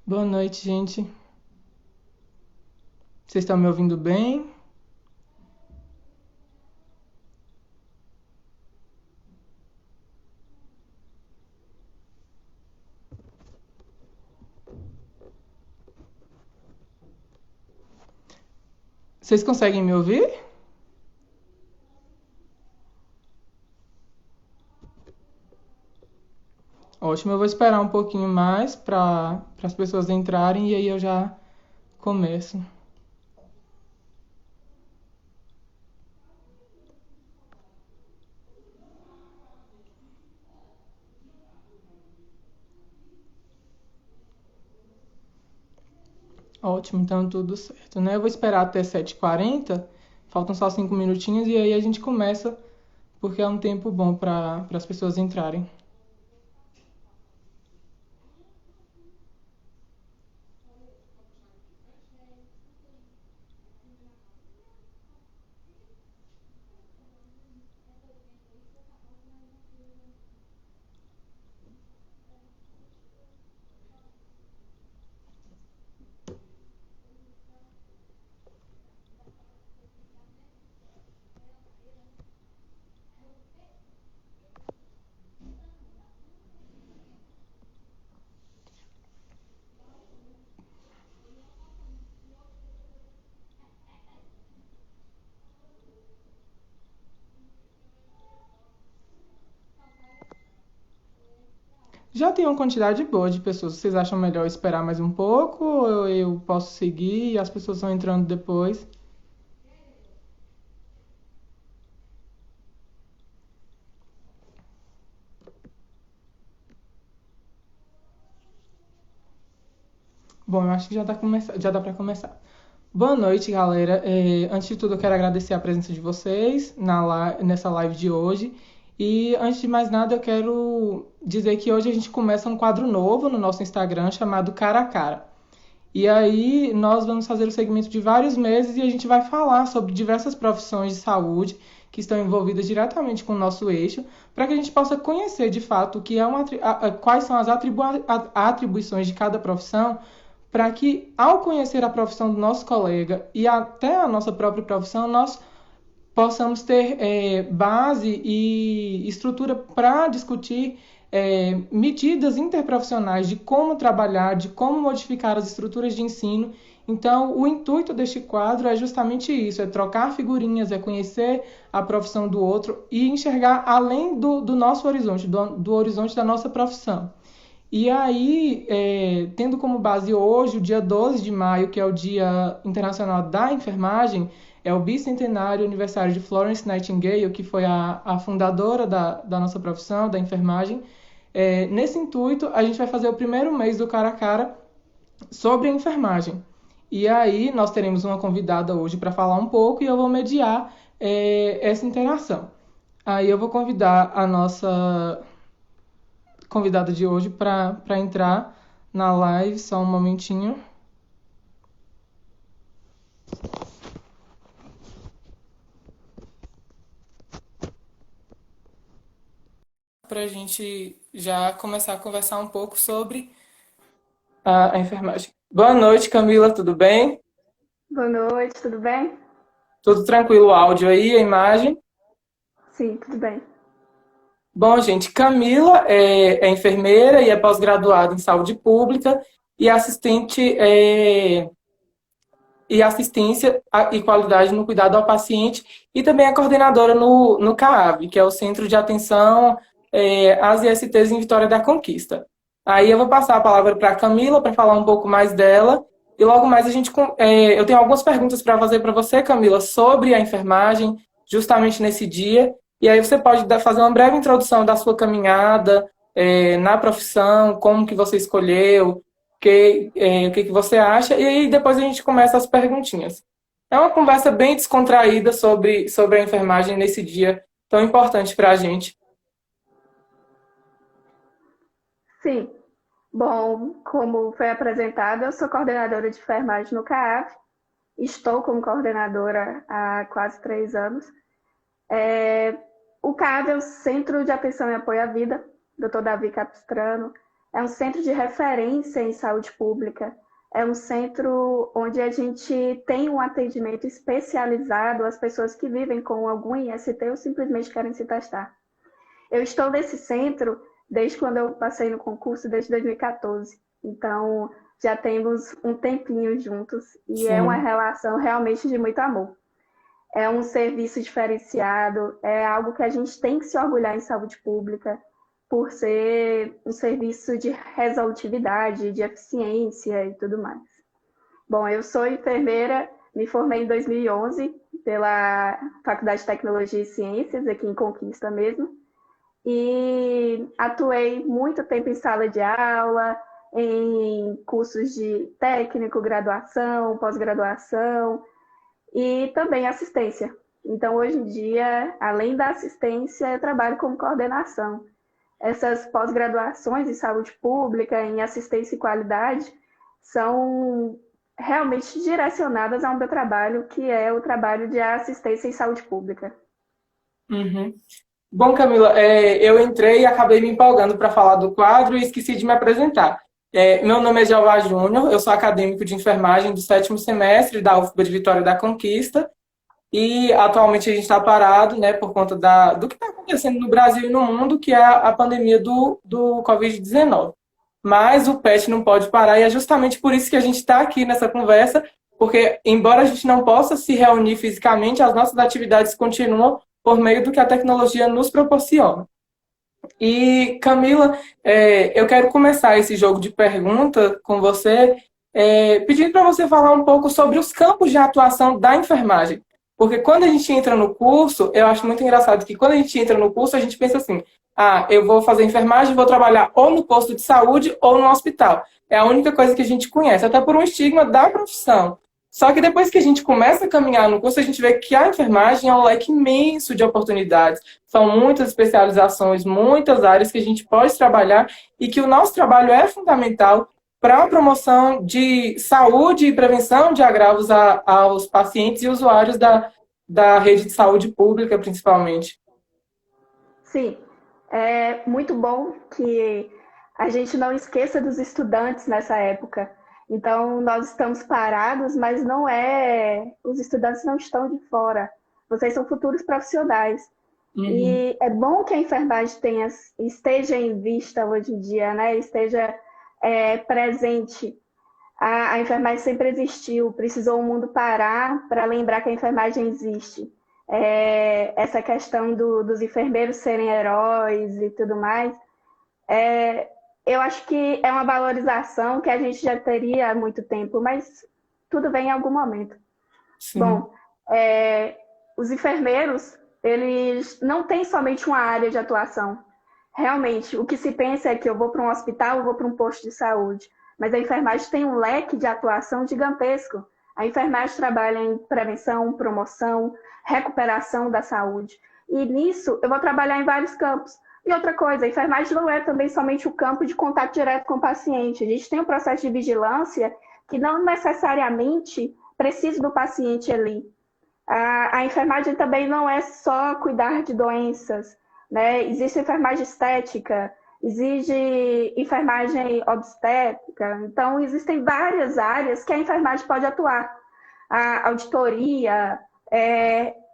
Boa noite, gente. Vocês estão me ouvindo bem? Vocês conseguem me ouvir? Ótimo, eu vou esperar um pouquinho mais para as pessoas entrarem e aí eu já começo. Ótimo, então tudo certo, né? Eu vou esperar até 7h40, faltam só 5 minutinhos e aí a gente começa, porque é um tempo bom para as pessoas entrarem. Já tem uma quantidade boa de pessoas. Vocês acham melhor esperar mais um pouco ou eu posso seguir e as pessoas vão entrando depois? Bom, eu acho que já dá para começar. Boa noite, galera. Antes de tudo, eu quero agradecer a presença de vocês nessa live de hoje. E antes de mais nada, eu quero dizer que hoje a gente começa um quadro novo no nosso Instagram chamado Cara a Cara. E aí nós vamos fazer o segmento de vários meses e a gente vai falar sobre diversas profissões de saúde que estão envolvidas diretamente com o nosso eixo, para que a gente possa conhecer de fato o que é quais são as atribuições de cada profissão, para que ao conhecer a profissão do nosso colega e até a nossa própria profissão, nós possamos ter base e estrutura para discutir medidas interprofissionais de como trabalhar, de como modificar as estruturas de ensino. Então, o intuito deste quadro é justamente isso: é trocar figurinhas, é conhecer a profissão do outro e enxergar além do nosso horizonte, do horizonte da nossa profissão. E aí, tendo como base hoje o dia 12 de maio, que é o Dia Internacional da Enfermagem, é o bicentenário aniversário de Florence Nightingale, que foi a fundadora da nossa profissão, da enfermagem. Nesse intuito, a gente vai fazer o primeiro mês do Cara a Cara sobre a enfermagem. E aí, nós teremos uma convidada hoje para falar um pouco e eu vou mediar essa interação. Aí eu vou convidar a nossa convidada de hoje para entrar na live, só um momentinho. Para a gente já começar a conversar um pouco sobre a enfermagem. Boa noite, Camila, tudo bem? Boa noite, tudo bem? Tudo tranquilo, o áudio aí, a imagem? Sim, tudo bem. Bom, gente, Camila é enfermeira e é pós-graduada em saúde pública e e assistência e qualidade no cuidado ao paciente e também é coordenadora no CAAV, que é o Centro de Atenção às ISTs em Vitória da Conquista. Aí eu vou passar a palavra para a Camila para falar um pouco mais dela e logo mais eu tenho algumas perguntas para fazer para você, Camila, sobre a enfermagem, justamente nesse dia. E aí você pode fazer uma breve introdução da sua caminhada na profissão, como que você escolheu, o que você acha, e aí depois a gente começa as perguntinhas. É uma conversa bem descontraída sobre a enfermagem nesse dia tão importante para a gente. Sim. Bom, como foi apresentado, eu sou coordenadora de enfermagem no CAAF. Estou como coordenadora há quase 3 anos. O CAAF é o Centro de Atenção e Apoio à Vida, Dr. Davi Capistrano. é um centro de referência em saúde pública, é um centro onde a gente tem um atendimento especializado às pessoas que vivem com algum IST ou simplesmente querem se testar. Eu estou nesse centro desde quando eu passei no concurso, desde 2014. Então, já temos um tempinho juntos e é uma Sim. relação realmente de muito amor. É um serviço diferenciado, é algo que a gente tem que se orgulhar em saúde pública, por ser um serviço de resolutividade, de eficiência e tudo mais. Bom, eu sou enfermeira, me formei em 2011 pela Faculdade de Tecnologia e Ciências, aqui em Conquista mesmo, e atuei muito tempo em sala de aula, em cursos de técnico, graduação, pós-graduação e também assistência. Então, hoje em dia, além da assistência, eu trabalho como coordenação. Essas pós-graduações em saúde pública, em assistência e qualidade, são realmente direcionadas ao meu trabalho, que é o trabalho de assistência em saúde pública. Uhum. Bom, Camila, eu entrei e acabei me empolgando para falar do quadro e esqueci de me apresentar. Meu nome é Jeová Júnior, eu sou acadêmico de enfermagem do 7º semestre da UFBA de Vitória da Conquista e atualmente a gente está parado, né, por conta do que está acontecendo no Brasil e no mundo, que é a pandemia do Covid-19. Mas o PET não pode parar e é justamente por isso que a gente está aqui nessa conversa, porque embora a gente não possa se reunir fisicamente, as nossas atividades continuam por meio do que a tecnologia nos proporciona. E, Camila, eu quero começar esse jogo de pergunta com você, pedindo para você falar um pouco sobre os campos de atuação da enfermagem. Porque quando a gente entra no curso, eu acho muito engraçado que quando a gente entra no curso, a gente pensa assim, eu vou fazer enfermagem, vou trabalhar ou no posto de saúde ou no hospital. É a única coisa que a gente conhece, até por um estigma da profissão. Só que depois que a gente começa a caminhar no curso, a gente vê que a enfermagem é um leque imenso de oportunidades. São muitas especializações, muitas áreas que a gente pode trabalhar e que o nosso trabalho é fundamental para a promoção de saúde e prevenção de agravos aos pacientes e usuários da rede de saúde pública, principalmente. Sim, é muito bom que a gente não esqueça dos estudantes nessa época. Então, nós estamos parados, mas não é. Os estudantes não estão de fora. Vocês são futuros profissionais. Uhum. E é bom que a enfermagem esteja em vista hoje em dia, né? Esteja presente. A enfermagem sempre existiu, precisou o mundo parar para lembrar que a enfermagem existe. Essa questão dos enfermeiros serem heróis e tudo mais, eu acho que é uma valorização que a gente já teria há muito tempo, mas tudo vem em algum momento. Sim. Bom, os enfermeiros, eles não têm somente uma área de atuação. Realmente, o que se pensa é que eu vou para um hospital, eu vou para um posto de saúde. Mas a enfermagem tem um leque de atuação gigantesco. A enfermagem trabalha em prevenção, promoção, recuperação da saúde. E nisso, eu vou trabalhar em vários campos. E outra coisa, a enfermagem não é também somente o campo de contato direto com o paciente. A gente tem um processo de vigilância que não necessariamente precisa do paciente ali. A enfermagem também não é só cuidar de doenças, né? Existe enfermagem estética, exige enfermagem obstétrica. Então, existem várias áreas que a enfermagem pode atuar. A auditoria,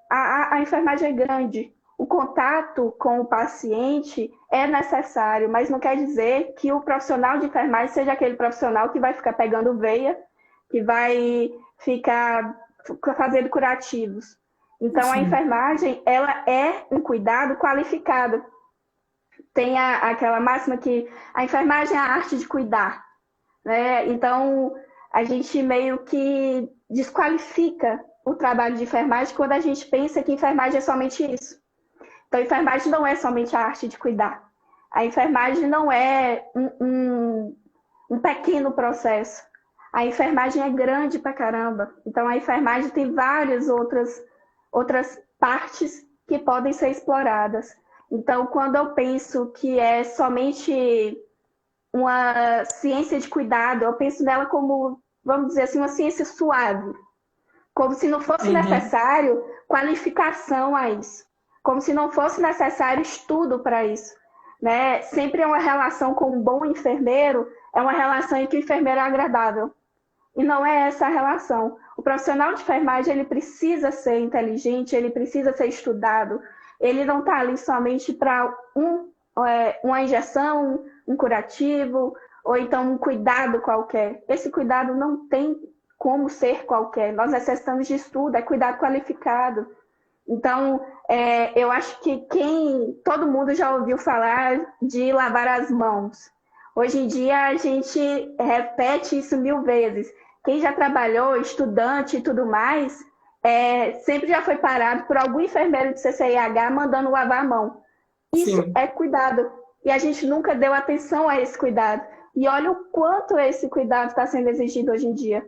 a enfermagem é grande. O contato com o paciente é necessário, mas não quer dizer que o profissional de enfermagem seja aquele profissional que vai ficar pegando veia, que vai ficar fazendo curativos. Então, a Sim. enfermagem, ela é um cuidado qualificado. Tem aquela máxima que a enfermagem é a arte de cuidar, né? Então, a gente meio que desqualifica o trabalho de enfermagem quando a gente pensa que enfermagem é somente isso. Então, a enfermagem não é somente a arte de cuidar. A enfermagem não é um pequeno processo. A enfermagem é grande pra caramba. Então, a enfermagem tem várias outras partes que podem ser exploradas. Então, quando eu penso que é somente uma ciência de cuidado, eu penso nela como, vamos dizer assim, uma ciência suave. Como se não fosse Uhum. necessário qualificação a isso. Como se não fosse necessário estudo para isso. né? Sempre é uma relação com um bom enfermeiro, é uma relação em que o enfermeiro é agradável. E não é essa a relação. O profissional de enfermagem, ele precisa ser inteligente, ele precisa ser estudado. Ele não está ali somente para uma injeção, um curativo, ou então um cuidado qualquer. Esse cuidado não tem como ser qualquer. Nós necessitamos de estudo, é cuidado qualificado. Então, eu acho que todo mundo já ouviu falar de lavar as mãos. Hoje em dia, a gente repete isso 1000 vezes. Quem já trabalhou, estudante e tudo mais, sempre já foi parado por algum enfermeiro de CCIH mandando lavar a mão. Isso Sim. é cuidado. E a gente nunca deu atenção a esse cuidado. E olha o quanto esse cuidado está sendo exigido hoje em dia.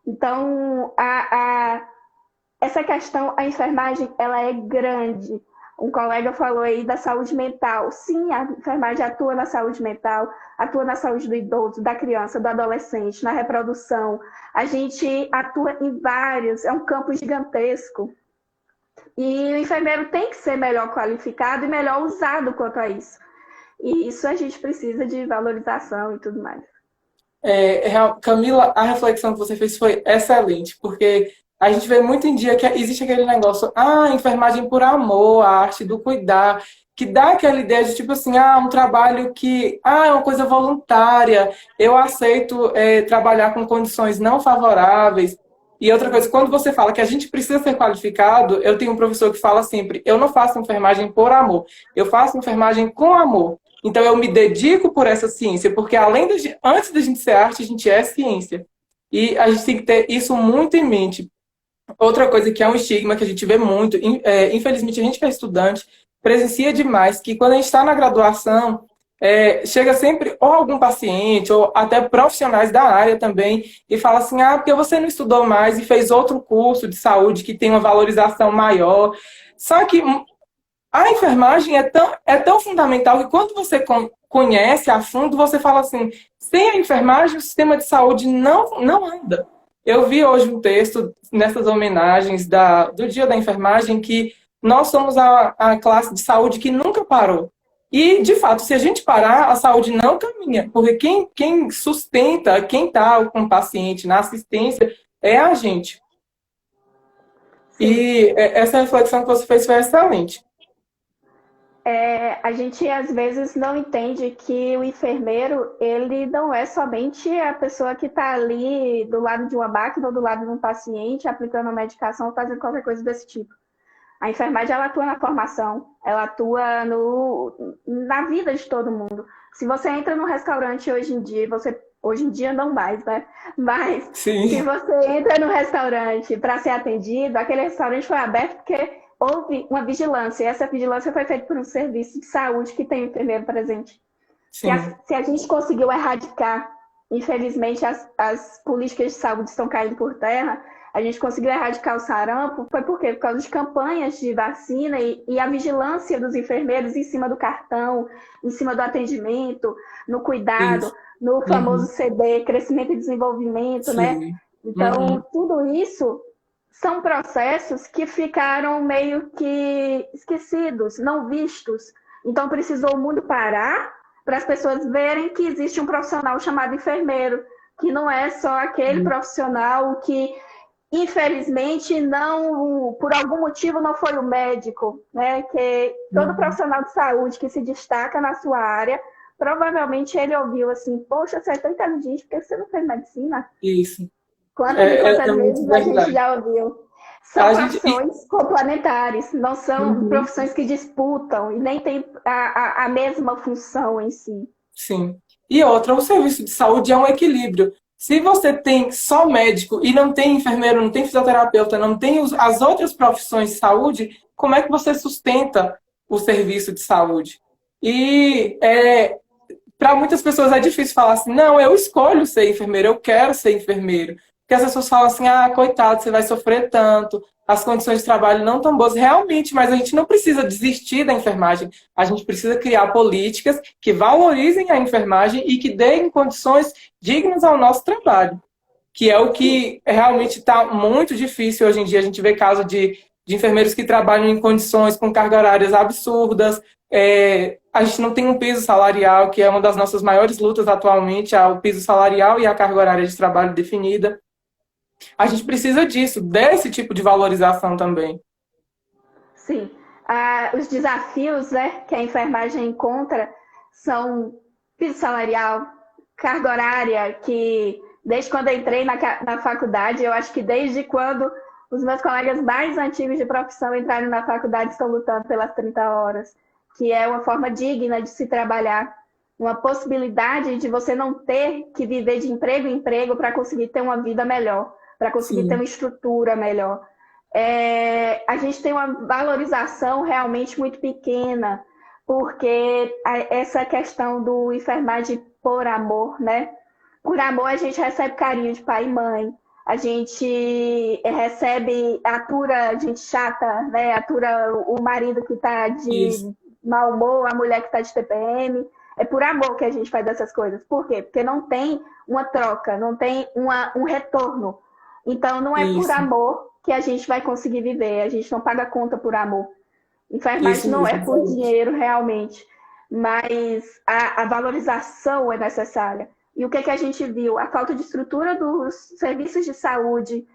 Então, essa questão, a enfermagem, ela é grande. Um colega falou aí da saúde mental. Sim, a enfermagem atua na saúde mental, atua na saúde do idoso, da criança, do adolescente, na reprodução. A gente atua em vários, é um campo gigantesco. E o enfermeiro tem que ser melhor qualificado e melhor usado quanto a isso. E isso a gente precisa de valorização e tudo mais. Camila, a reflexão que você fez foi excelente, porque a gente vê muito em dia que existe aquele negócio, enfermagem por amor, a arte do cuidar, que dá aquela ideia de tipo assim, um trabalho que, é uma coisa voluntária, eu aceito trabalhar com condições não favoráveis. E outra coisa, quando você fala que a gente precisa ser qualificado, eu tenho um professor que fala sempre, eu não faço enfermagem por amor, eu faço enfermagem com amor. Então, eu me dedico por essa ciência, porque antes da gente ser arte, a gente é ciência. E a gente tem que ter isso muito em mente. Outra coisa que é um estigma que a gente vê muito, infelizmente a gente que é estudante, presencia demais, que quando a gente está na graduação, chega sempre ou algum paciente, ou até profissionais da área também, e fala assim, porque você não estudou mais e fez outro curso de saúde que tem uma valorização maior. Só que a enfermagem é tão fundamental que quando você conhece a fundo, você fala assim, sem a enfermagem o sistema de saúde não anda. Eu vi hoje um texto nessas homenagens do Dia da Enfermagem que nós somos a classe de saúde que nunca parou. E, de fato, se a gente parar, a saúde não caminha, porque quem sustenta, quem está com o paciente na assistência é a gente. Sim. E essa reflexão que você fez foi excelente. A gente às vezes não entende que o enfermeiro, ele não é somente a pessoa que está ali do lado de uma máquina ou do lado de um paciente aplicando a medicação ou fazendo qualquer coisa desse tipo. A enfermagem, ela atua na formação, ela atua na vida de todo mundo. Se você entra num restaurante hoje em dia não mais, né? Mas Sim. se você entra no restaurante para ser atendido, aquele restaurante foi aberto porque houve uma vigilância. E essa vigilância foi feita por um serviço de saúde que tem o enfermeiro presente. Se a gente conseguiu erradicar, infelizmente as políticas de saúde estão caindo por terra, a gente conseguiu erradicar o sarampo, foi por quê? Por causa de campanhas de vacina e a vigilância dos enfermeiros em cima do cartão, em cima do atendimento, no cuidado, Isso. no famoso CD, crescimento e desenvolvimento, Sim. né? Então, tudo isso são processos que ficaram meio que esquecidos, não vistos. Então, precisou o mundo parar para as pessoas verem que existe um profissional chamado enfermeiro, que não é só aquele profissional que, infelizmente, não, por algum motivo, não foi o médico, né? Que todo profissional de saúde que se destaca na sua área, provavelmente ele ouviu assim, poxa, você é tão inteligente, por que você não fez medicina? Isso. Quantas e quantas vezes a gente verdade. já ouviu? São profissões complementares, não são profissões que disputam e nem têm a mesma função em si. Sim. E outra, o serviço de saúde é um equilíbrio. Se você tem só médico e não tem enfermeiro, não tem fisioterapeuta, não tem as outras profissões de saúde, como é que você sustenta o serviço de saúde? E para muitas pessoas é difícil falar assim, não, eu escolho ser enfermeiro, eu quero ser enfermeiro. Porque as pessoas falam assim, coitado, você vai sofrer tanto, as condições de trabalho não tão boas. Realmente, mas a gente não precisa desistir da enfermagem. A gente precisa criar políticas que valorizem a enfermagem e que deem condições dignas ao nosso trabalho. Que é o que realmente está muito difícil hoje em dia. A gente vê casos de enfermeiros que trabalham em condições com carga horárias absurdas, a gente não tem um piso salarial, que é uma das nossas maiores lutas atualmente, é o piso salarial e a carga horária de trabalho definida. A gente precisa disso, desse tipo de valorização também. Sim. Os desafios, né, que a enfermagem encontra são piso salarial, carga horária, que desde quando eu entrei na faculdade, eu acho que desde quando os meus colegas mais antigos de profissão entraram na faculdade estão lutando pelas 30 horas, que é uma forma digna de se trabalhar, uma possibilidade de você não ter que viver de emprego em emprego para conseguir ter uma vida melhor, para conseguir ter uma estrutura melhor. A gente tem uma valorização realmente muito pequena, porque essa questão do enfermagem por amor, né? Por amor a gente recebe carinho de pai e mãe, a gente recebe, atura gente chata, né? Atura o marido que está de mau humor, a mulher que está de TPM. É por amor que a gente faz essas coisas. Por quê? Porque não tem uma troca, não tem um retorno. Então, não é por amor que a gente vai conseguir viver. A gente não paga conta por amor. Enfermagem não é por dinheiro, realmente. Mas a valorização é necessária. E o que a gente viu? A falta de estrutura dos serviços de saúde,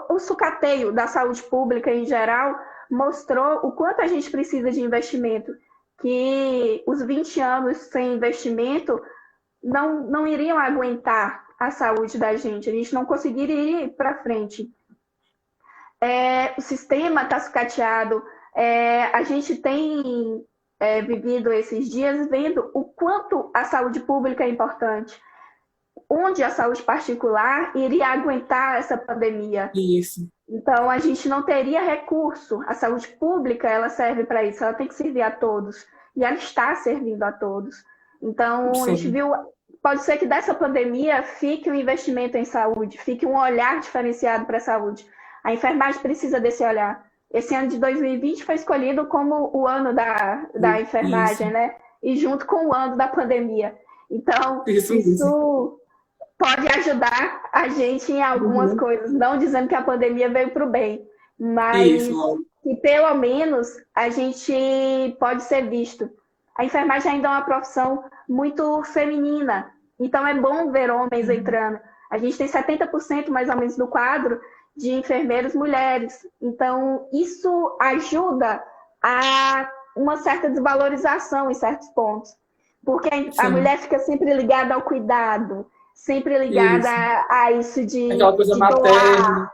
o sucateio da saúde pública em geral, mostrou o quanto a gente precisa de investimento. Que os 20 anos sem investimento não iriam aguentar a saúde da gente. A gente não conseguiria ir para frente. O sistema está sucateado. A gente tem vivido esses dias vendo o quanto a saúde pública é importante. Onde a saúde particular iria aguentar essa pandemia. Isso. Então, a gente não teria recurso. A saúde pública, ela serve para isso. Ela tem que servir a todos. E ela está servindo a todos. Então, a gente viu... Pode ser que dessa pandemia fique um investimento em saúde, fique um olhar diferenciado para a saúde. A enfermagem precisa desse olhar. Esse ano de 2020 foi escolhido como o ano da enfermagem, né? E junto com o ano da pandemia. Então, isso pode ajudar a gente em algumas coisas. Não dizendo que a pandemia veio para o bem, mas que pelo menos a gente pode ser visto. A enfermagem ainda é uma profissão muito feminina, então é bom ver homens entrando. A gente tem 70% mais ou menos do quadro de enfermeiros mulheres. Então, isso ajuda a uma certa desvalorização em certos pontos. Porque a mulher fica sempre ligada ao cuidado, sempre ligada a isso de materna.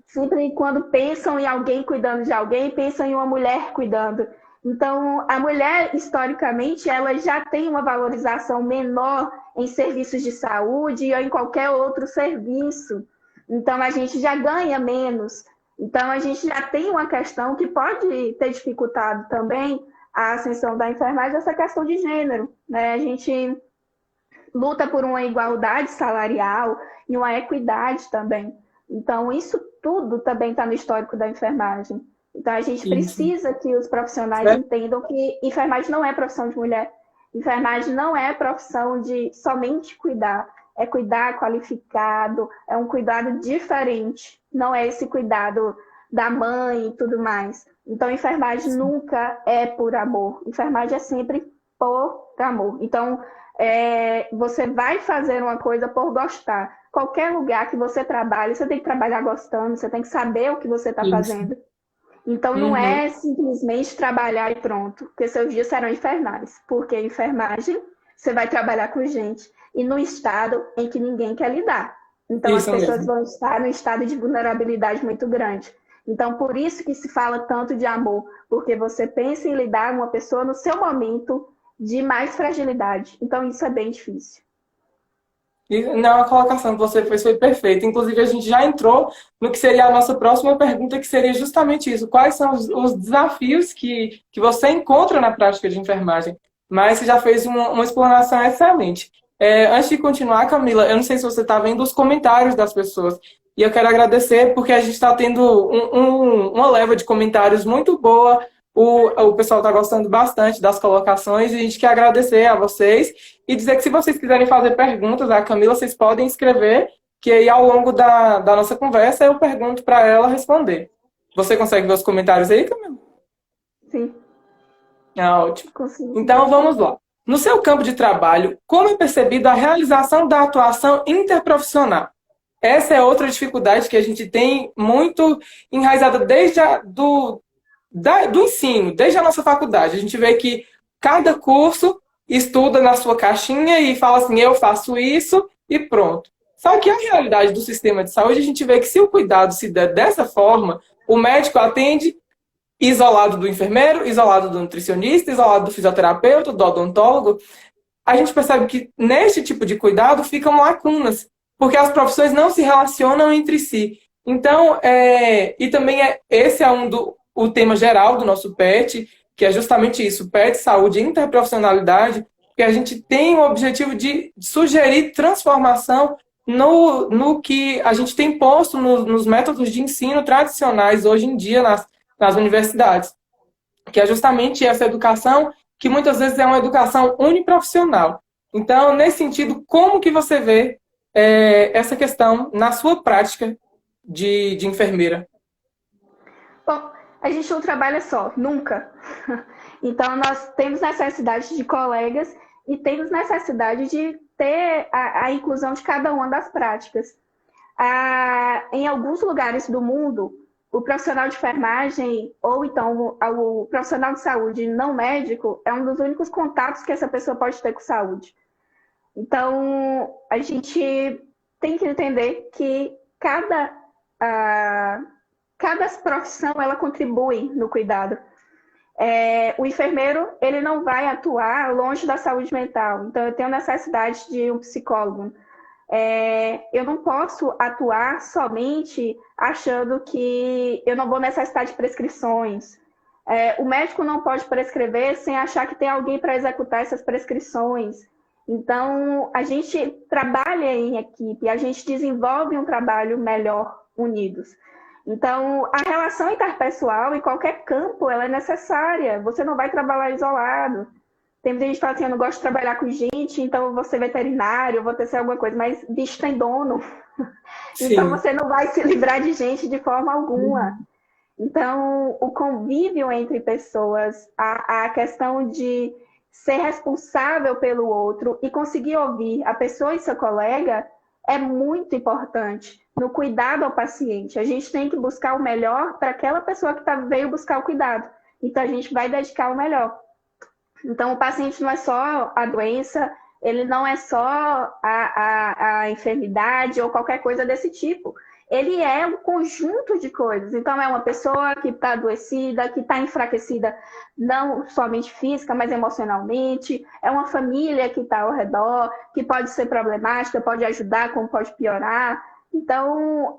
Sempre quando pensam em alguém cuidando de alguém, pensam em uma mulher cuidando. Então, a mulher, historicamente, ela já tem uma valorização menor em serviços de saúde ou em qualquer outro serviço. Então, a gente já ganha menos. Então, a gente já tem uma questão que pode ter dificultado também a ascensão da enfermagem, essa questão de gênero, né? A gente luta por uma igualdade salarial e uma equidade também. Então, isso tudo também está no histórico da enfermagem. Então, a gente precisa que os profissionais entendam que enfermagem não é profissão de mulher. Enfermagem não é profissão de somente cuidar. É cuidar qualificado, é um cuidado diferente. Não é esse cuidado da mãe e tudo mais. Então, enfermagem nunca é por amor. Enfermagem é sempre por amor. Então, você vai fazer uma coisa por gostar. Qualquer lugar que você trabalhe, você tem que trabalhar gostando, você tem que saber o que você está fazendo. Então, não é simplesmente trabalhar e pronto, porque seus dias serão infernais. Porque enfermagem, você vai trabalhar com gente e no estado em que ninguém quer lidar. Então, as pessoas vão estar num estado de vulnerabilidade muito grande. Então, por isso que se fala tanto de amor, porque você pensa em lidar com uma pessoa no seu momento de mais fragilidade. Então, isso é bem difícil. Não, a colocação que você fez foi perfeita. Inclusive, a gente já entrou no que seria a nossa próxima pergunta, que seria justamente isso. Quais são os desafios que você encontra na prática de enfermagem? Mas você já fez uma explanação excelente. Antes de continuar, Camila, eu não sei se você está vendo os comentários das pessoas. E eu quero agradecer porque a gente está tendo uma leva de comentários muito boa. O pessoal está gostando bastante das colocações e a gente quer agradecer a vocês e dizer que se vocês quiserem fazer perguntas à Camila, vocês podem escrever, que aí ao longo da nossa conversa eu pergunto para ela responder. Você consegue ver os comentários aí, Camila? Sim, Ah, ótimo. consigo. Então, vamos lá. No seu campo de trabalho, como é percebida a realização da atuação interprofissional? Essa é outra dificuldade que a gente tem muito enraizada desde do ensino, desde a nossa faculdade. A gente vê que cada curso estuda na sua caixinha e fala assim, eu faço isso e pronto. Só que a realidade do sistema de saúde, a gente vê que se o cuidado se der dessa forma, o médico atende isolado do enfermeiro, isolado do nutricionista, isolado do fisioterapeuta, do odontólogo. A gente percebe que neste tipo de cuidado ficam lacunas, porque as profissões não se relacionam entre si. Então, e também esse é o tema geral do nosso PET, que é justamente isso, PET, saúde e interprofissionalidade, que a gente tem o objetivo de sugerir transformação no que a gente tem posto nos métodos de ensino tradicionais hoje em dia nas universidades, que é justamente essa educação que muitas vezes é uma educação uniprofissional. Então, nesse sentido, como que você vê essa questão na sua prática de enfermeira? Bom, a gente não trabalha só, nunca. Então, nós temos necessidade de colegas e temos necessidade de ter a inclusão de cada uma das práticas. Em alguns lugares do mundo, o profissional de enfermagem ou então o profissional de saúde não médico é um dos únicos contatos que essa pessoa pode ter com saúde. Então, a gente tem que entender que cada profissão ela contribui no cuidado. O enfermeiro ele não vai atuar longe da saúde mental, então eu tenho necessidade de um psicólogo. Eu não posso atuar somente achando que eu não vou necessitar de prescrições. O médico não pode prescrever sem achar que tem alguém para executar essas prescrições. Então, a gente trabalha em equipe, a gente desenvolve um trabalho melhor unidos. Então, a relação interpessoal em qualquer campo ela é necessária. Você não vai trabalhar isolado. Tem gente que fala assim, eu não gosto de trabalhar com gente, então eu vou ser veterinário, eu vou ter que ser alguma coisa, mas bicho tem dono. Sim. Então você não vai se livrar de gente de forma alguma. Então, o convívio entre pessoas, a questão de ser responsável pelo outro e conseguir ouvir a pessoa e seu colega é muito importante no cuidado ao paciente. A gente tem que buscar o melhor para aquela pessoa que veio buscar o cuidado. Então, a gente vai dedicar o melhor. Então, o paciente não é só a doença, ele não é só a enfermidade ou qualquer coisa desse tipo. Ele é um conjunto de coisas. Então, é uma pessoa que está adoecida, que está enfraquecida, não somente física, mas emocionalmente. É uma família que está ao redor, que pode ser problemática, pode ajudar, como pode piorar. Então,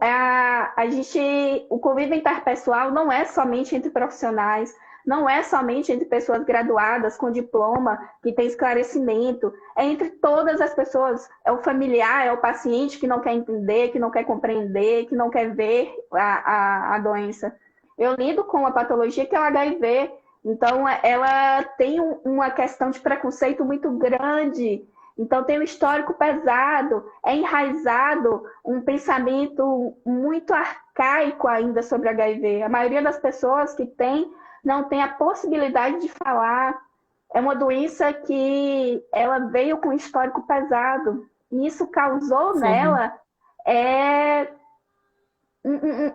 o convívio interpessoal não é somente entre profissionais, não é somente entre pessoas graduadas com diploma, que tem esclarecimento, é entre todas as pessoas. É o familiar, é o paciente que não quer entender, que não quer compreender, que não quer ver a doença. Eu lido com uma patologia que é o HIV, então ela tem uma questão de preconceito muito grande, então tem um histórico pesado, é enraizado um pensamento muito arcaico ainda sobre HIV. A maioria das pessoas que não tem a possibilidade de falar. É uma doença que ela veio com um histórico pesado. E isso causou nela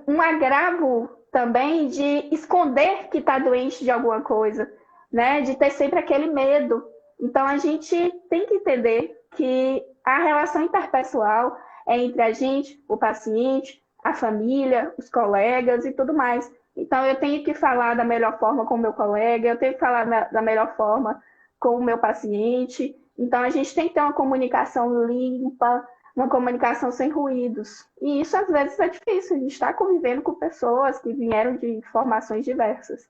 um agravo também de esconder que está doente de alguma coisa, né? De ter sempre aquele medo. Então, a gente tem que entender que a relação interpessoal é entre a gente, o paciente, a família, os colegas e tudo mais. Então, eu tenho que falar da melhor forma com o meu colega, eu tenho que falar da melhor forma com o meu paciente. Então, a gente tem que ter uma comunicação limpa, uma comunicação sem ruídos. E isso, às vezes, é difícil. A gente está convivendo com pessoas que vieram de formações diversas.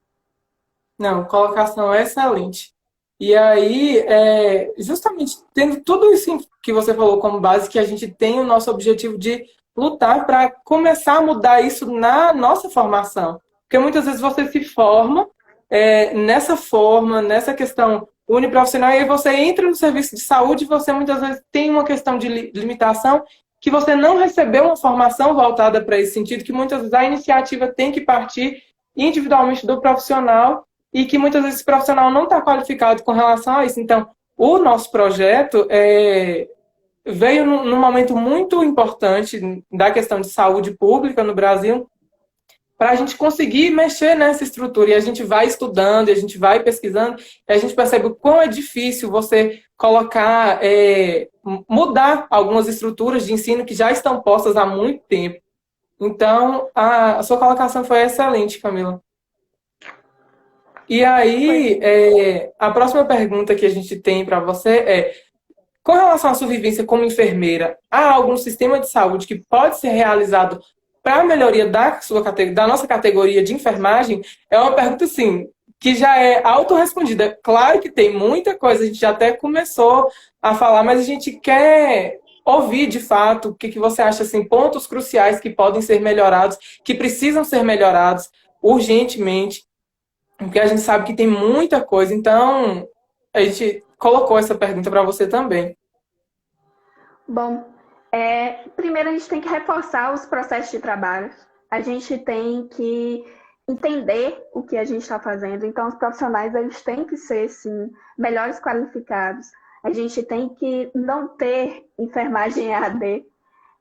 Não, colocação excelente. E aí, justamente tendo tudo isso que você falou como base, que a gente tem o nosso objetivo de lutar para começar a mudar isso na nossa formação. Porque muitas vezes você se forma nessa questão uniprofissional, e aí você entra no serviço de saúde e você muitas vezes tem uma questão de limitação que você não recebeu uma formação voltada para esse sentido, que muitas vezes a iniciativa tem que partir individualmente do profissional e que muitas vezes esse profissional não está qualificado com relação a isso. Então, o nosso projeto veio num momento muito importante da questão de saúde pública no Brasil, para a gente conseguir mexer nessa estrutura. E a gente vai estudando, e a gente vai pesquisando, e a gente percebe o quão é difícil você colocar, mudar algumas estruturas de ensino que já estão postas há muito tempo. Então, a sua colocação foi excelente, Camila. E aí, a próxima pergunta que a gente tem para você com relação à sua vivência como enfermeira, há algum sistema de saúde que pode ser realizado para a melhoria da nossa categoria de enfermagem? É uma pergunta, sim, que já é autorrespondida. Claro que tem muita coisa, a gente já até começou a falar, mas a gente quer ouvir, de fato, o que você acha, assim, pontos cruciais que podem ser melhorados, que precisam ser melhorados urgentemente, porque a gente sabe que tem muita coisa. Então, a gente colocou essa pergunta para você também. Bom, primeiro a gente tem que reforçar os processos de trabalho. A gente tem que entender o que a gente está fazendo. Então, os profissionais eles têm que ser, sim, melhores qualificados. A gente tem que não ter enfermagem EAD.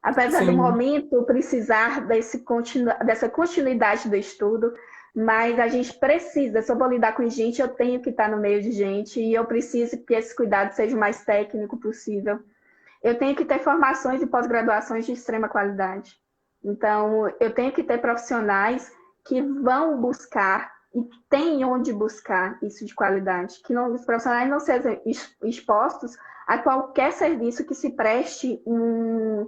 Apesar do momento precisar dessa continuidade do estudo, mas a gente precisa, se eu vou lidar com gente, eu tenho que estar no meio de gente e eu preciso que esse cuidado seja o mais técnico possível. Eu tenho que ter formações e pós-graduações de extrema qualidade. Então, eu tenho que ter profissionais que vão buscar e têm onde buscar isso de qualidade. Que os profissionais não sejam expostos a qualquer serviço que se preste,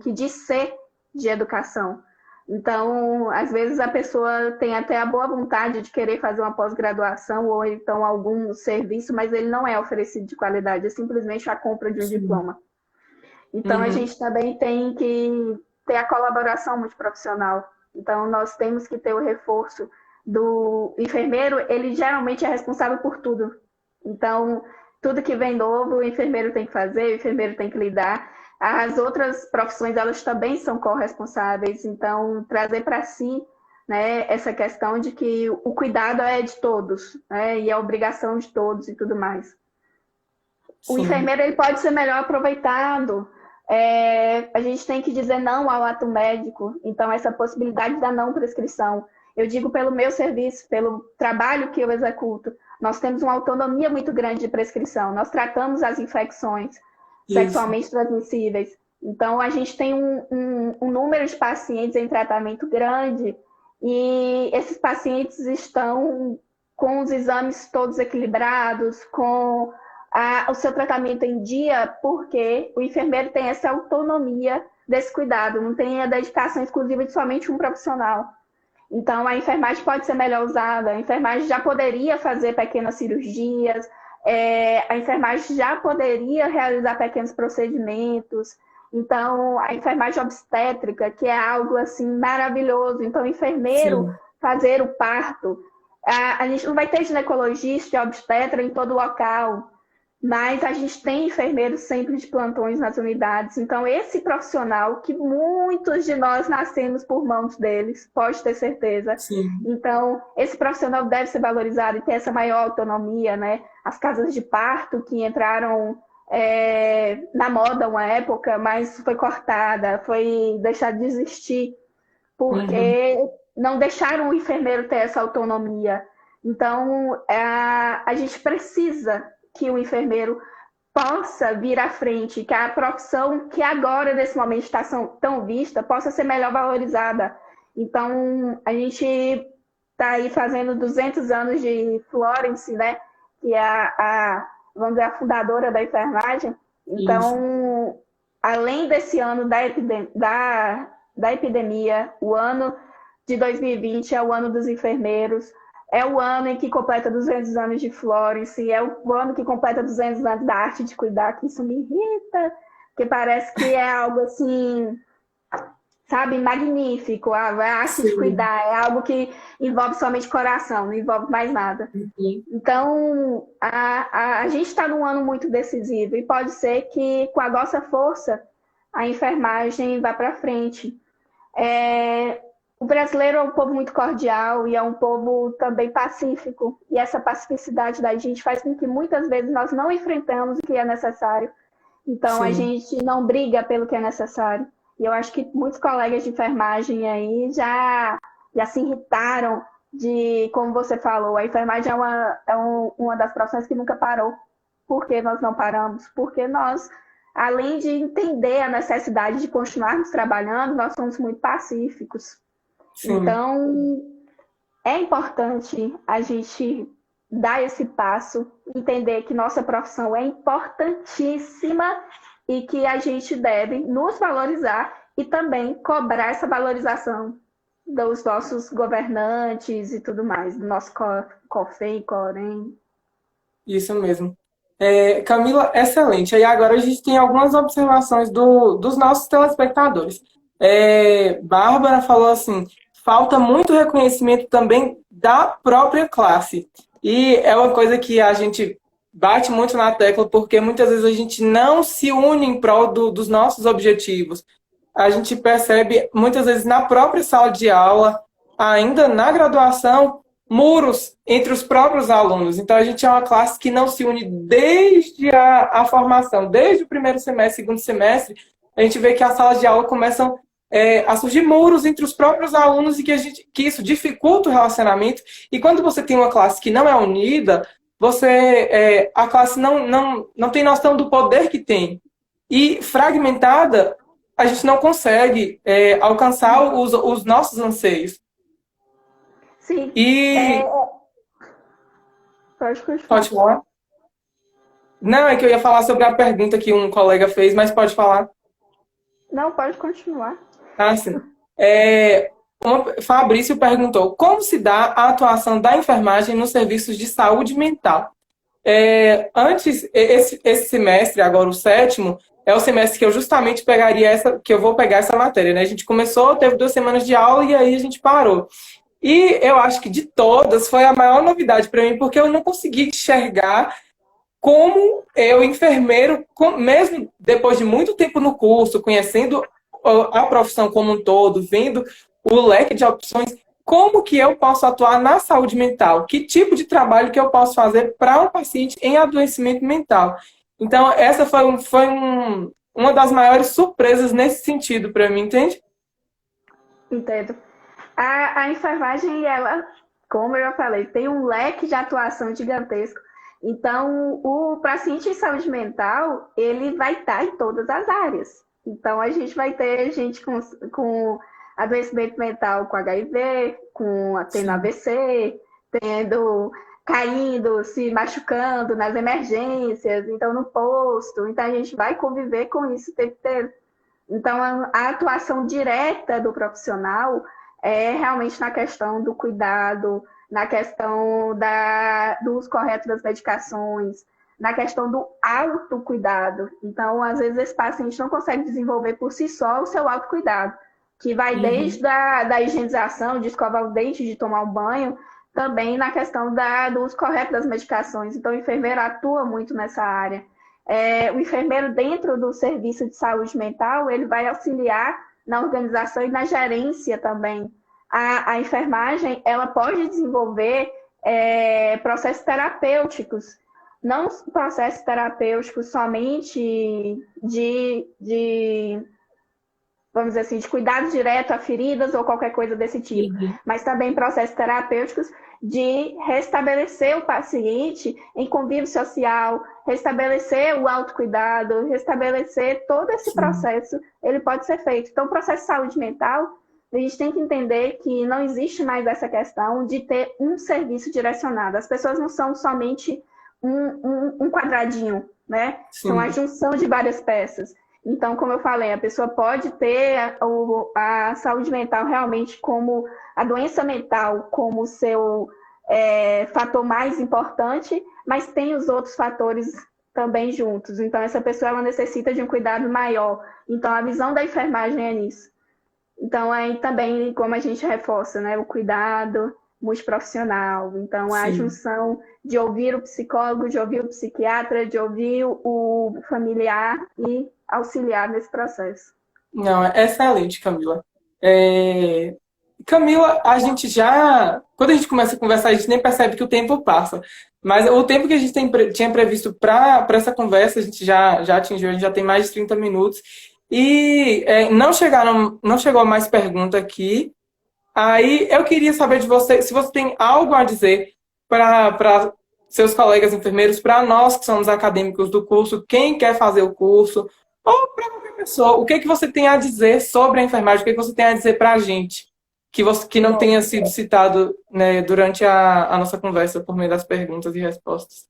que diz ser de educação. Então, às vezes a pessoa tem até a boa vontade de querer fazer uma pós-graduação ou então algum serviço, mas ele não é oferecido de qualidade, é simplesmente a compra de um diploma. Então, a gente também tem que ter a colaboração multiprofissional. Então, nós temos que ter o reforço do enfermeiro, ele geralmente é responsável por tudo. Então, tudo que vem novo, o enfermeiro tem que fazer, o enfermeiro tem que lidar. As outras profissões, elas também são corresponsáveis. Então, trazer para si, né, essa questão de que o cuidado é de todos, né, e é obrigação de todos e tudo mais. Sim. O enfermeiro ele pode ser melhor aproveitado. A gente tem que dizer não ao ato médico. Então, essa possibilidade da não prescrição. Eu digo pelo meu serviço, pelo trabalho que eu executo. Nós temos uma autonomia muito grande de prescrição. Nós tratamos as infecções sexualmente transmissíveis. Então, a gente tem um número de pacientes em tratamento grande e esses pacientes estão com os exames todos equilibrados, com o seu tratamento em dia, porque o enfermeiro tem essa autonomia desse cuidado, não tem a dedicação exclusiva de somente um profissional. Então, a enfermagem pode ser melhor usada, a enfermagem já poderia fazer pequenas cirurgias, a enfermagem já poderia realizar pequenos procedimentos. Então, a enfermagem obstétrica, que é algo assim maravilhoso. Então, o enfermeiro fazer o parto. A gente não vai ter ginecologista, obstetra em todo local, mas a gente tem enfermeiros sempre de plantões nas unidades. Então, esse profissional, que muitos de nós nascemos por mãos deles, pode ter certeza. Sim. Então, esse profissional deve ser valorizado e ter essa maior autonomia, né? As casas de parto que entraram na moda uma época, mas foi cortada, foi deixada de existir, porque não deixaram o enfermeiro ter essa autonomia. Então, a gente precisa que o enfermeiro possa vir à frente, que a profissão que agora, nesse momento, está tão vista, possa ser melhor valorizada. Então, a gente está aí fazendo 200 anos de Florence, né? Que é vamos dizer, a fundadora da enfermagem. Então, além desse ano da epidemia, o ano de 2020 é o ano dos enfermeiros, é o ano em que completa 200 anos de Florence, é o ano que completa 200 anos da arte de cuidar, que isso me irrita, porque parece que é algo assim, sabe, magnífico. A arte de cuidar é algo que envolve somente coração, não envolve mais nada. Então, a gente está num ano muito decisivo e pode ser que, com a nossa força, a enfermagem vá para frente. O brasileiro é um povo muito cordial e é um povo também pacífico. E essa pacificidade da gente faz com que muitas vezes nós não enfrentamos o que é necessário. Então a Sim, gente não briga pelo que é necessário. E eu acho que muitos colegas de enfermagem aí já se irritaram de, como você falou, a enfermagem uma das profissões que nunca parou. Por que nós não paramos? Porque nós, além de entender a necessidade de continuarmos trabalhando, nós somos muito pacíficos. sim. Então, é importante a gente dar esse passo, entender que nossa profissão é importantíssima e que a gente deve nos valorizar e também cobrar essa valorização dos nossos governantes e tudo mais, do nosso COFEI, COREM. Isso mesmo. Camila, excelente. Aí agora a gente tem algumas observações dos nossos telespectadores. Bárbara falou assim: falta muito reconhecimento também da própria classe. E é uma coisa que a gente bate muito na tecla, porque muitas vezes a gente não se une em prol dos nossos objetivos. A gente percebe muitas vezes na própria sala de aula, ainda na graduação, muros entre os próprios alunos. Então, a gente é uma classe que não se une desde a formação, desde o primeiro semestre, segundo semestre. A gente vê que as salas de aula começam a surgir muros entre os próprios alunos e que isso dificulta o relacionamento. E quando você tem uma classe que não é unida, a classe não tem noção do poder que tem. E fragmentada, a gente não consegue alcançar os nossos anseios. Sim, é, E pode pode continuar. falar? Não, é que eu ia falar sobre a pergunta que um colega fez, mas pode falar. Não, pode continuar. Ah, sim. Fabrício perguntou como se dá a atuação da enfermagem nos serviços de saúde mental. Antes, esse semestre, agora o sétimo, é o semestre que eu justamente que eu vou pegar essa matéria, né? A gente começou, teve 2 semanas de aula e aí a gente parou. E eu acho que de todas foi a maior novidade para mim, porque eu não consegui enxergar como eu, enfermeiro, mesmo depois de muito tempo no curso, conhecendo a profissão como um todo, vendo o leque de opções, como que eu posso atuar na saúde mental? Que tipo de trabalho que eu posso fazer para um paciente em adoecimento mental? Então, essa uma das maiores surpresas nesse sentido para mim, entende? Entendo. A enfermagem, ela, como eu já falei, tem um leque de atuação gigantesco. Então, o paciente em saúde mental, ele vai estar em todas as áreas. Então, a gente vai ter gente com adoecimento mental com HIV, tendo Sim. AVC, tendo caindo, se machucando nas emergências, então no posto. Então, a gente vai conviver com isso o tempo inteiro. Então, a atuação direta do profissional é realmente na questão do cuidado, na questão do uso correto das medicações, na questão do autocuidado. Então, às vezes, esse paciente não consegue desenvolver por si só o seu autocuidado, que vai desde Uhum. da higienização, de escovar o dente, de tomar um banho, também na questão do uso correto das medicações. Então, o enfermeiro atua muito nessa área. O enfermeiro, dentro do serviço de saúde mental, ele vai auxiliar na organização e na gerência também. A enfermagem, ela pode desenvolver processos terapêuticos, não processos terapêuticos somente vamos dizer assim, de cuidado direto a feridas ou qualquer coisa desse tipo, Uhum. mas também processos terapêuticos de restabelecer o paciente em convívio social, restabelecer o autocuidado, restabelecer todo esse Sim. processo, ele pode ser feito. Então, o processo de saúde mental, a gente tem que entender que não existe mais essa questão de ter um serviço direcionado. As pessoas não são somente um quadradinho, né? São a Sim. junção de várias peças. Então, como eu falei, a pessoa pode ter a saúde mental realmente como a doença mental como seu fator mais importante, mas tem os outros fatores também juntos. Então, essa pessoa ela necessita de um cuidado maior. Então, a visão da enfermagem é nisso. Então, aí também, como a gente reforça, né, o cuidado multiprofissional. Então, a Sim. junção de ouvir o psicólogo, de ouvir o psiquiatra, de ouvir o familiar e auxiliar nesse processo. Não, é excelente, Camila. É, Camila, a gente já. Quando a gente começa a conversar, a gente nem percebe que o tempo passa. Mas o tempo que a gente tinha previsto para essa conversa, a gente já atingiu, a gente já tem mais de 30 minutos. E não chegou mais pergunta aqui. Aí eu queria saber de você, se você tem algo a dizer para seus colegas enfermeiros, para nós que somos acadêmicos do curso, quem quer fazer o curso, ou para qualquer pessoa, o que que você tem a dizer sobre a enfermagem, o que que você tem a dizer para a gente, que não Bom, tenha sido citado, né, durante a nossa conversa por meio das perguntas e respostas.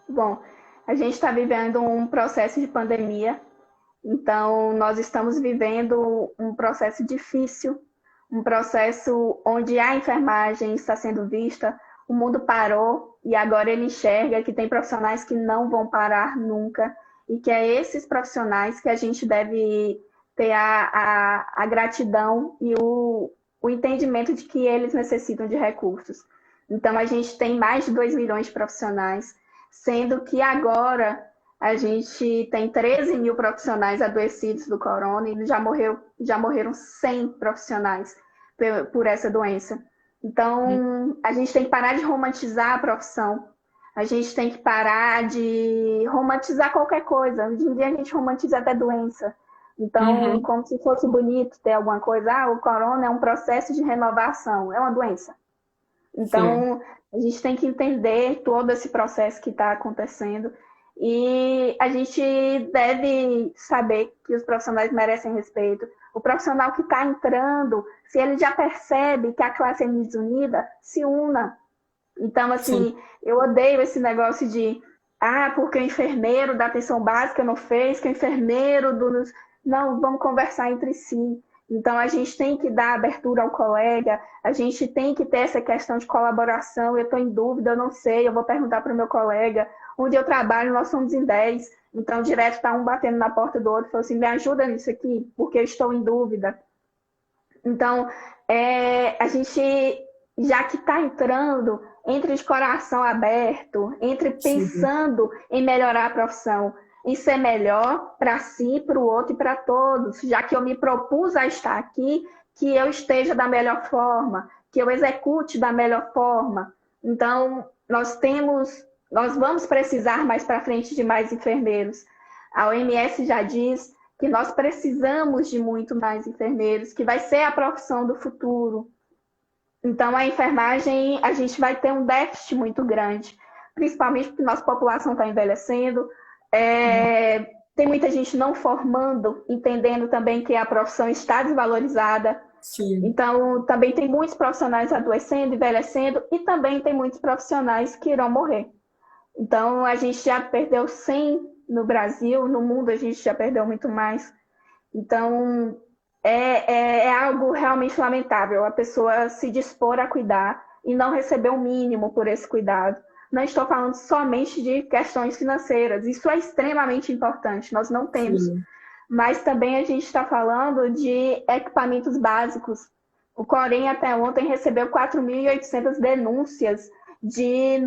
bom, a gente está vivendo um processo de pandemia, então nós estamos vivendo um processo difícil, um processo onde a enfermagem está sendo vista, o mundo parou e agora ele enxerga que tem profissionais que não vão parar nunca e que é esses profissionais que a gente deve ter a gratidão e o entendimento de que eles necessitam de recursos. Então, a gente tem mais de 2 milhões de profissionais, sendo que agora a gente tem 13 mil profissionais adoecidos do corona e já morreram 100 profissionais por essa doença. Então, a gente tem que parar de romantizar a profissão. A gente tem que parar de romantizar qualquer coisa. Hoje em dia a gente romantiza até doença. Então, Uhum, como se fosse bonito ter alguma coisa. Ah, o corona é um processo de renovação. É uma doença. sim, Então, a gente tem que entender todo esse processo que está acontecendo e a gente deve saber que os profissionais merecem respeito. O profissional que está entrando, se ele já percebe que a classe é desunida, se una. Então, sim, assim, eu odeio esse negócio de porque o enfermeiro da atenção básica não fez, que o enfermeiro do. Não, vamos conversar entre si. Então, a gente tem que dar abertura ao colega, a gente tem que ter essa questão de colaboração. Eu estou em dúvida, eu não sei, eu vou perguntar para o meu colega. Onde eu trabalho, nós somos em 10. Então, direto está um batendo na porta do outro, falou assim: me ajuda nisso aqui, porque eu estou em dúvida. Então, a gente, já que está entrando, entre de coração aberto, entre sim, pensando em melhorar a profissão e ser melhor para si, para o outro e para todos, já que eu me propus a estar aqui, que eu esteja da melhor forma, que eu execute da melhor forma. Então, nós vamos precisar mais para frente de mais enfermeiros. A OMS já diz que nós precisamos de muito mais enfermeiros, que vai ser a profissão do futuro. Então, a enfermagem, a gente vai ter um déficit muito grande, principalmente porque nossa população está envelhecendo. Tem muita gente não formando, entendendo também que a profissão está desvalorizada. sim. Então, também tem muitos profissionais adoecendo, envelhecendo, e também tem muitos profissionais que irão morrer. Então, a gente já perdeu 100 no Brasil, no mundo a gente já perdeu muito mais. Então, é algo realmente lamentável a pessoa se dispor a cuidar e não receber o mínimo por esse cuidado. Não estou falando somente de questões financeiras, isso é extremamente importante, nós não temos. Sim. Mas também a gente está falando de equipamentos básicos. O Corém até ontem recebeu 4.800 denúncias de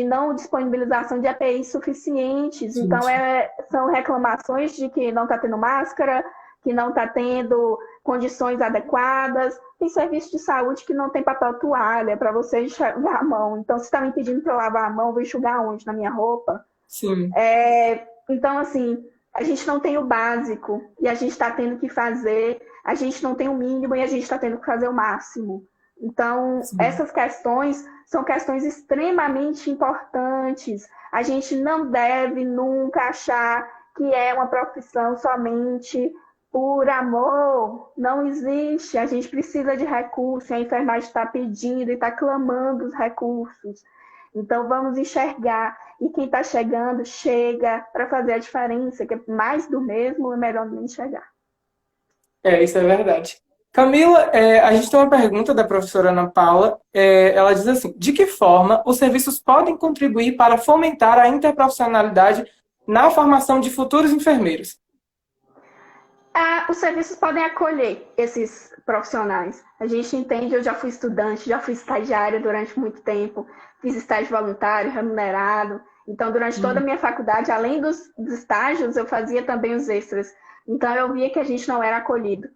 não disponibilização de EPIs suficientes. Então, Gente, são reclamações de que não está tendo máscara, que não está tendo condições adequadas. Tem serviço de saúde que não tem papel toalha para você enxugar a mão. Então, se está me pedindo para eu lavar a mão, vou enxugar onde? Na minha roupa? sim, Então, assim, a gente não tem o básico e a gente está tendo que fazer, a gente não tem o mínimo e a gente está tendo que fazer o máximo. Então, sim. essas questões são questões extremamente importantes. A gente não deve nunca achar que é uma profissão somente por amor. Não existe. A gente precisa de recursos, a enfermagem está pedindo e está clamando os recursos. Então, vamos enxergar. E quem está chegando, chega para fazer a diferença, que é mais do mesmo, é melhor nem chegar. Isso é verdade. Camila, a gente tem uma pergunta da professora Ana Paula. Ela diz assim: de que forma os serviços podem contribuir para fomentar a interprofissionalidade na formação de futuros enfermeiros? Os serviços podem acolher esses profissionais. A gente entende, eu já fui estudante, já fui estagiária durante muito tempo, fiz estágio voluntário, remunerado. Então, durante toda a minha faculdade, além dos estágios, eu fazia também os extras. Então, eu via que a gente não era acolhido.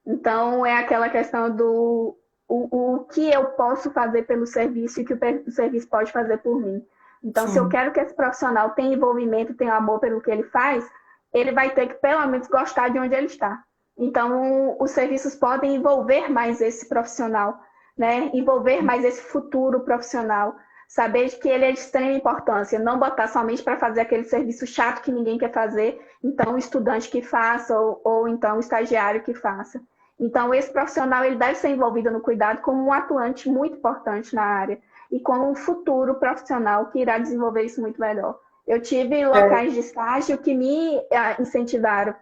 Então, é aquela questão do o que eu posso fazer pelo serviço e que o serviço pode fazer por mim. Então, se eu Sim. quero que esse profissional tenha envolvimento, tenha amor pelo que ele faz, ele vai ter que, pelo menos, gostar de onde ele está. Então, os serviços podem envolver mais esse profissional, né? Envolver mais esse futuro profissional. Saber que ele é de extrema importância, não botar somente para fazer aquele serviço chato que ninguém quer fazer, então o estudante que faça ou então o estagiário que faça. Então, esse profissional ele deve ser envolvido no cuidado como um atuante muito importante na área e como um futuro profissional que irá desenvolver isso muito melhor. Eu tive É, locais de estágio que me incentivaram.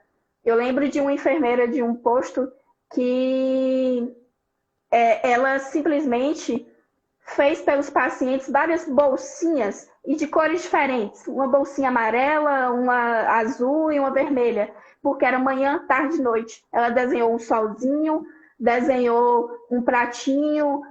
Eu lembro de uma enfermeira de um posto que ela simplesmente fez pelos pacientes várias bolsinhas e de cores diferentes. Uma bolsinha amarela, uma azul e uma vermelha, porque era manhã, tarde e noite. Ela desenhou um solzinho, desenhou um pratinho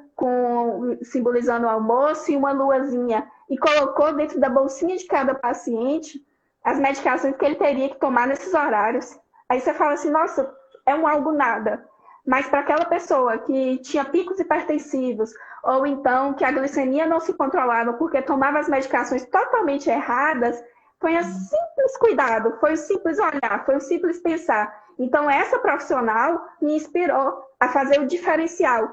simbolizando o almoço e uma luazinha. E colocou dentro da bolsinha de cada paciente as medicações que ele teria que tomar nesses horários. Aí você fala assim, nossa, é um algo nada. Mas para aquela pessoa que tinha picos hipertensivos, ou então que a glicemia não se controlava porque tomava as medicações totalmente erradas, foi um simples cuidado, foi um simples olhar, foi um simples pensar. Então, essa profissional me inspirou a fazer o diferencial,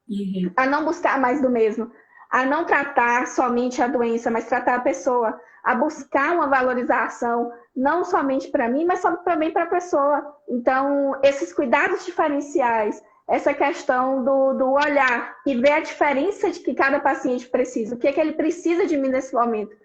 uhum, a não buscar mais do mesmo, a não tratar somente a doença, mas tratar a pessoa, a buscar uma valorização, não somente para mim, mas também para a pessoa. Então, esses cuidados diferenciais, essa questão do olhar e ver a diferença de que cada paciente precisa, o que é que ele precisa de mim nesse momento.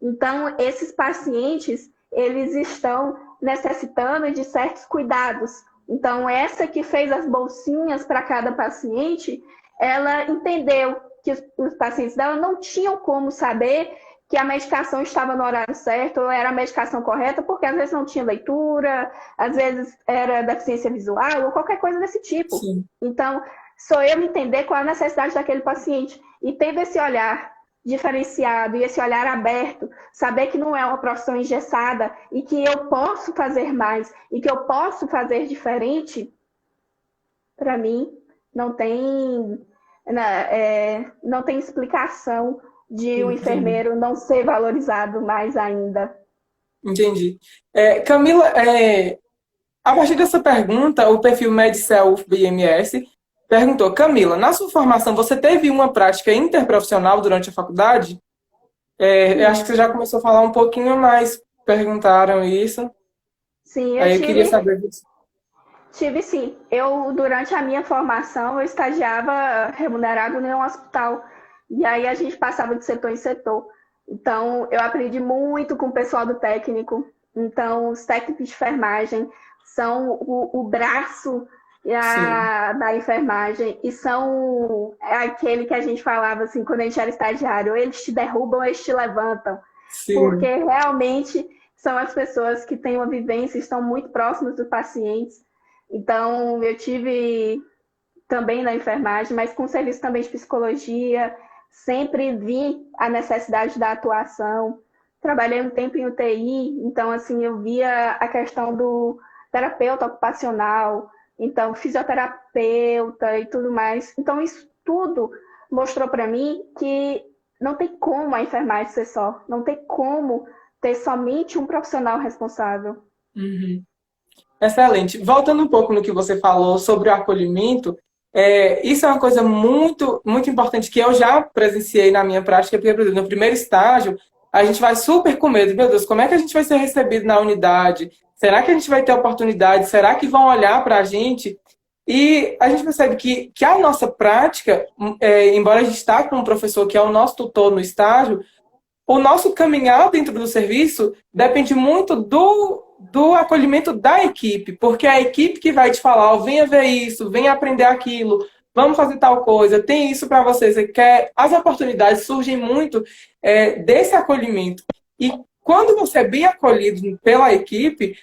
Então, esses pacientes, eles estão necessitando de certos cuidados. Então, essa que fez as bolsinhas para cada paciente, ela entendeu que os pacientes dela não tinham como saber que a medicação estava no horário certo, ou era a medicação correta, porque às vezes não tinha leitura, às vezes era deficiência visual, ou qualquer coisa desse tipo. sim. Então, sou eu entender qual é a necessidade daquele paciente. E tendo esse olhar diferenciado e esse olhar aberto, saber que não é uma profissão engessada e que eu posso fazer mais e que eu posso fazer diferente, para mim, não tem, não tem explicação de um Entendi. enfermeiro não ser valorizado mais ainda. Entendi. Camila, a partir dessa pergunta, o perfil MedCelf BMS perguntou: Camila, na sua formação você teve uma prática interprofissional durante a faculdade? Eu acho que Sim, você já começou a falar um pouquinho, mas perguntaram isso. sim, eu Aí eu queria tive, saber disso. tive sim. Eu, durante a minha formação, eu estagiava remunerado em um hospital. E aí a gente passava de setor em setor. Então, eu aprendi muito com o pessoal do técnico. Então, os técnicos de enfermagem são o braço Sim, da enfermagem e são aquele que a gente falava assim, quando a gente era estagiário, eles te derrubam, eles te levantam. Porque sim. realmente são as pessoas que têm uma vivência, estão muito próximas dos pacientes. Então, eu tive também na enfermagem, mas com serviço também de psicologia, sempre vi a necessidade da atuação. Trabalhei um tempo em UTI, então assim, eu via a questão do terapeuta ocupacional, então fisioterapeuta e tudo mais. Então isso tudo mostrou para mim que não tem como a enfermagem ser só, não tem como ter somente um profissional responsável. Uhum. Excelente. Voltando um pouco no que você falou sobre o acolhimento, isso é uma coisa muito, muito importante que eu já presenciei na minha prática, porque, por exemplo, no primeiro estágio, a gente vai super com medo. Meu Deus, como é que a gente vai ser recebido na unidade? Será que a gente vai ter oportunidade? Será que vão olhar para a gente? E a gente percebe que a nossa prática, embora a gente está com um professor que é o nosso tutor no estágio, o nosso caminhar dentro do serviço depende muito do acolhimento da equipe, porque é a equipe que vai te falar, oh, venha ver isso, venha aprender aquilo, vamos fazer tal coisa, tem isso para você, você quer. As oportunidades surgem muito desse acolhimento. E quando você é bem acolhido pela equipe,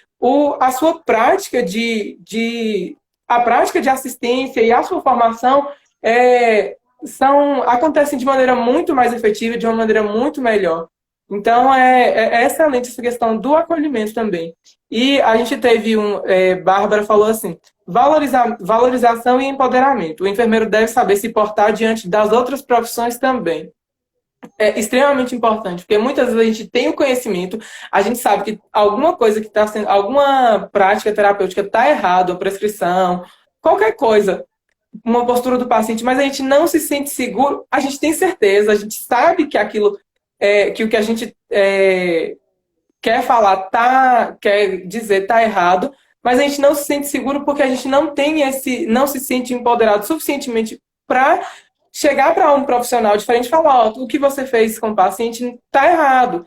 a sua prática a prática de assistência e a sua formação acontecem de maneira muito mais efetiva, de uma maneira muito melhor. Então, é excelente essa questão do acolhimento também. E a gente teve Bárbara falou assim, valorização e empoderamento. O enfermeiro deve saber se portar diante das outras profissões também. É extremamente importante, porque muitas vezes a gente tem o conhecimento, a gente sabe que alguma coisa que está sendo, alguma prática terapêutica está errada, a prescrição, qualquer coisa, uma postura do paciente, mas a gente não se sente seguro, a gente tem certeza, a gente sabe que aquilo, que o que a gente quer falar, quer dizer, está errado, mas a gente não se sente seguro porque a gente não se sente empoderado suficientemente para chegar para um profissional diferente e falar, ó, o que você fez com o paciente está errado,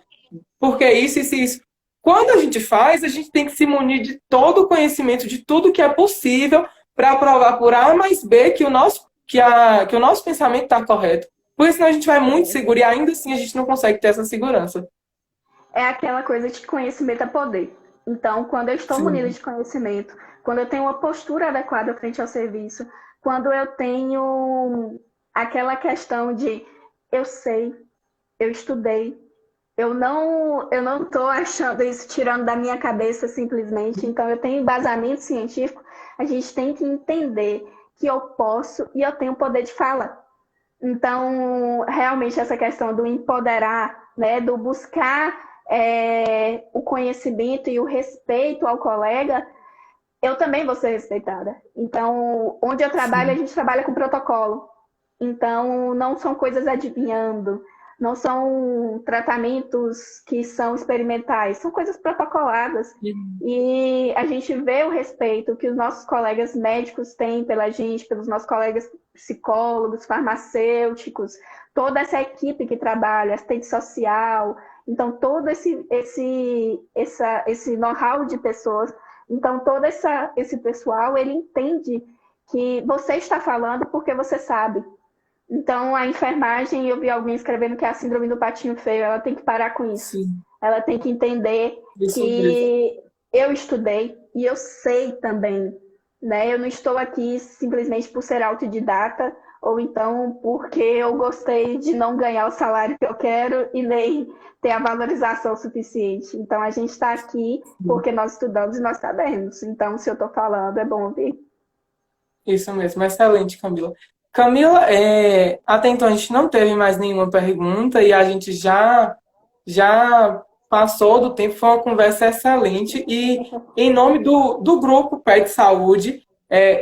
porque isso. Quando a gente faz, a gente tem que se munir de todo o conhecimento, de tudo que é possível para provar por A mais B que o nosso pensamento está correto. Porque senão a gente vai muito seguro e ainda assim a gente não consegue ter essa segurança. É aquela coisa de conhecimento é poder. Então, quando eu estou munida de conhecimento, quando eu tenho uma postura adequada frente ao serviço, quando eu tenho aquela questão de eu sei, eu estudei, eu não estou achando isso, tirando da minha cabeça simplesmente, então eu tenho embasamento científico, a gente tem que entender que eu posso e eu tenho poder de fala. Então, realmente, essa questão do empoderar, né, do buscar o conhecimento e o respeito ao colega, eu também vou ser respeitada. Então, onde eu trabalho, a gente trabalha com protocolo. Então, não são coisas adivinhando, não são tratamentos que são experimentais, são coisas protocoladas. E a gente vê o respeito que os nossos colegas médicos têm pela gente, pelos nossos colegas psicólogos, farmacêuticos, toda essa equipe que trabalha, assistente social, então todo esse know-how de pessoas, então todo esse pessoal, ele entende que você está falando porque você sabe. Então, a enfermagem, eu vi alguém escrevendo que é a síndrome do patinho feio, ela tem que parar com isso. Sim. Ela tem que entender que eu estudei e eu sei também, né? Eu não estou aqui simplesmente por ser autodidata ou então porque eu gostei de não ganhar o salário que eu quero e nem ter a valorização suficiente. Então, a gente está aqui porque nós estudamos e nós sabemos. Então, se eu estou falando, é bom ouvir. Isso mesmo, excelente, Camila. Camila, até então a gente não teve mais nenhuma pergunta e a gente já passou do tempo, foi uma conversa excelente e em nome do grupo Pet Saúde,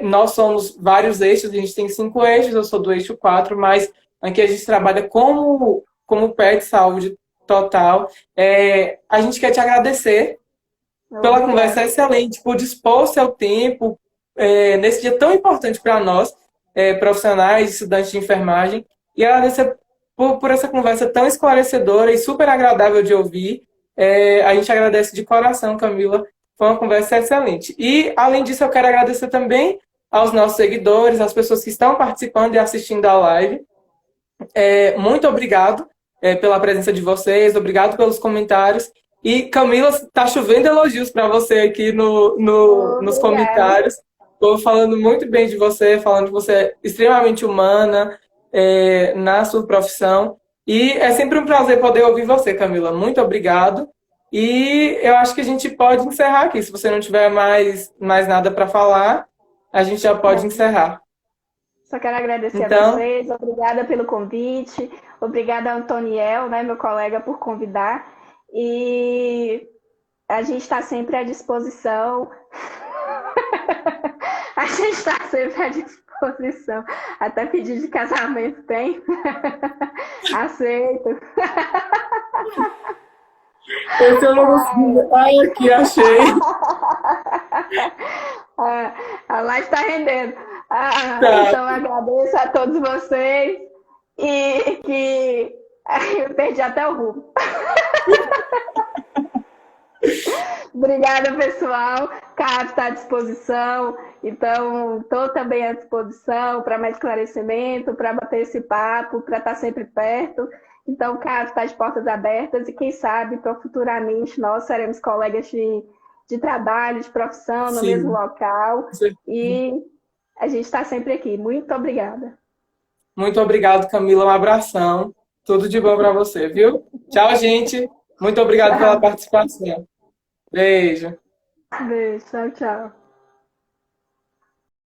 nós somos vários eixos, a gente tem 5 eixos, eu sou do eixo 4, mas aqui a gente trabalha como Pet Saúde total. A gente quer te agradecer pela conversa excelente, por dispor seu tempo nesse dia tão importante para nós, profissionais, estudantes de enfermagem, e agradecer por essa conversa tão esclarecedora e super agradável de ouvir. A gente agradece de coração, Camila. Foi uma conversa excelente. E, além disso, eu quero agradecer também aos nossos seguidores, às pessoas que estão participando e assistindo a live. Muito obrigado pela presença de vocês, obrigado pelos comentários. E, Camila, está chovendo elogios para você aqui nos comentários. Estou falando muito bem de você, falando que você é extremamente humana na sua profissão. E é sempre um prazer poder ouvir você, Camila. Muito obrigado. E eu acho que a gente pode encerrar aqui. Se você não tiver mais nada para falar, a gente já pode encerrar. Só quero agradecer a vocês. Obrigada pelo convite. Obrigada ao Antoniel, né, meu colega, por convidar. E a gente está sempre à disposição. A gente está sempre à disposição. Até pedido de casamento tem. Aceito. Esse eu não consigo. Ai, aqui, achei. A live está rendendo. Tá. Então, agradeço a todos vocês. E que eu perdi até o rumo. Obrigada, pessoal. Caio está à disposição. Então, estou também à disposição para mais esclarecimento, para bater esse papo, para estar sempre perto. Então, o Caio está de portas abertas e quem sabe, futuramente, nós seremos colegas de trabalho, de profissão, no mesmo local. E a gente está sempre aqui. Muito obrigada. Muito obrigado, Camila. Um abração. Tudo de bom para você, viu? Tchau, gente. Muito obrigado pela participação. Beijo. Beijo. Tchau, tchau.